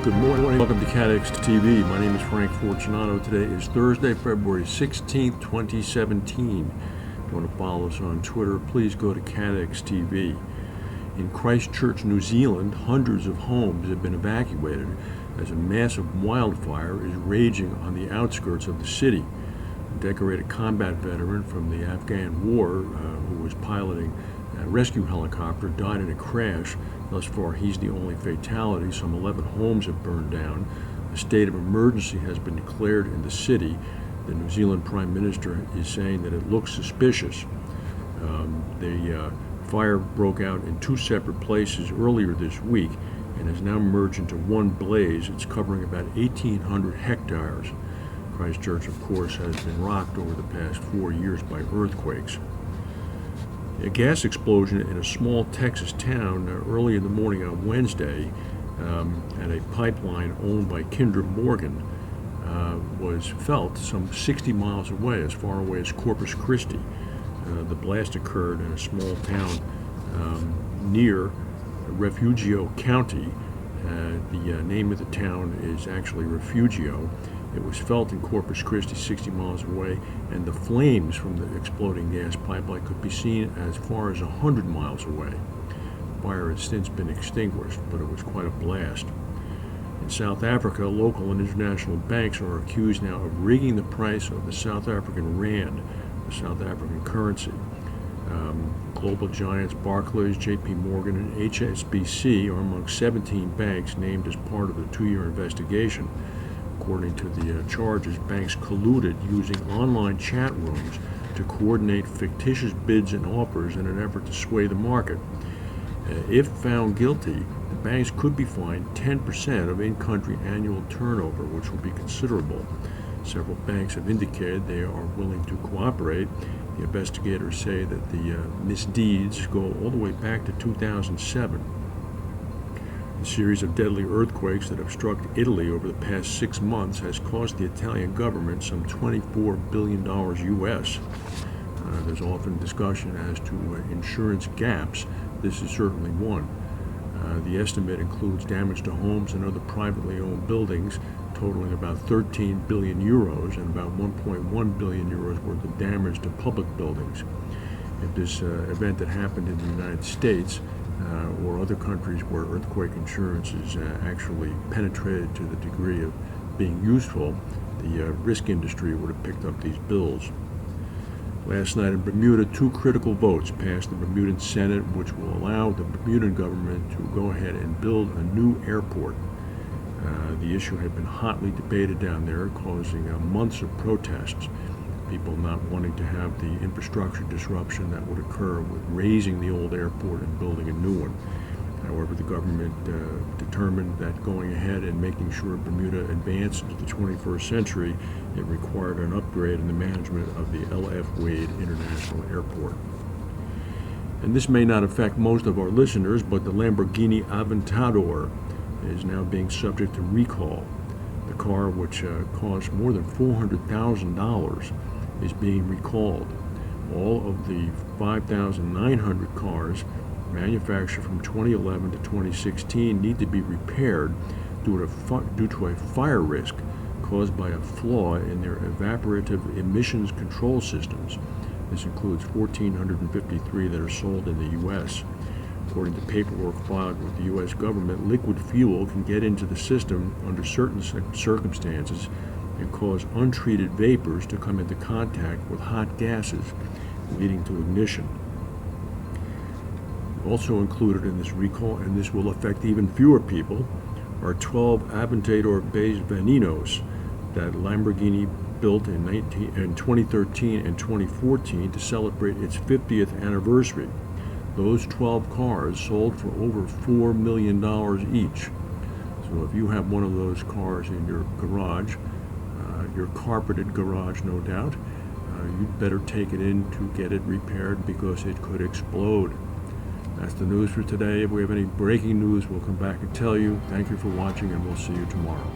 Good morning. Welcome to CATEX TV. My name is Frank Fortunato. Today is Thursday, February 16th, 2017. If you want to follow us on Twitter, please go to CATEX TV. In Christchurch, New Zealand, hundreds of homes have been evacuated as a massive wildfire is raging on the outskirts of the city. A decorated combat veteran from the Afghan war who was piloting a rescue helicopter died in a crash. Thus far, he's the only fatality. Some 11 homes have burned down. A state of emergency has been declared in the city. The New Zealand Prime Minister is saying that it looks suspicious. The fire broke out in two separate places earlier this week and has now merged into one blaze. It's covering about 1,800 hectares. Christchurch, of course, has been rocked over the past 4 years by earthquakes. A gas explosion in a small Texas town early in the morning on Wednesday at a pipeline owned by Kinder Morgan was felt some 60 miles away, as far away as Corpus Christi. The blast occurred in a small town near Refugio County. The name of the town is actually Refugio. It was felt in Corpus Christi, 60 miles away, and the flames from the exploding gas pipeline could be seen as far as 100 miles away. The fire has since been extinguished, but it was quite a blast. In South Africa, local and international banks are accused now of rigging the price of the South African rand, the South African currency. Global giants Barclays, JP Morgan, and HSBC are among 17 banks named as part of the 2-year investigation. According to the charges, banks colluded using online chat rooms to coordinate fictitious bids and offers in an effort to sway the market. If found guilty, the banks could be fined 10% of in-country annual turnover, which will be considerable. Several banks have indicated they are willing to cooperate. The investigators say that the misdeeds go all the way back to 2007. The series of deadly earthquakes that have struck Italy over the past 6 months has cost the Italian government some $24 billion US. There's often discussion as to insurance gaps. This is certainly one. The estimate includes damage to homes and other privately owned buildings totaling about 13 billion euros and about 1.1 billion euros worth of damage to public buildings. If this event had happened in the United States, or other countries where earthquake insurance is actually penetrated to the degree of being useful, the risk industry would have picked up these bills. Last night in Bermuda, 2 critical votes passed the Bermudan Senate, which will allow the Bermudan government to go ahead and build a new airport. The issue had been hotly debated down there, causing months of protests. People not wanting to have the infrastructure disruption that would occur with raising the old airport and building a new one. However, the government determined that going ahead and making sure Bermuda advanced into the 21st century, it required an upgrade in the management of the L.F. Wade International Airport. And this may not affect most of our listeners, but the Lamborghini Aventador is now being subject to recall. The car, which cost more than $400,000, is being recalled. All of the 5,900 cars manufactured from 2011 to 2016 need to be repaired due to a fire risk caused by a flaw in their evaporative emissions control systems. This includes 1,453 that are sold in the U.S. According to paperwork filed with the U.S. government, liquid fuel can get into the system under certain circumstances and cause untreated vapors to come into contact with hot gases, leading to ignition. Also included in this recall, and this will affect even fewer people, are 12 Aventador-based Veninos that Lamborghini built in 2013 and 2014 to celebrate its 50th anniversary. Those 12 cars sold for over $4 million each. So if you have one of those cars in your garage, your carpeted garage no doubt, you'd better take it in to get it repaired because it could explode. That's the news for today. If we have any breaking news, we'll come back and tell you. Thank you for watching, and we'll see you tomorrow.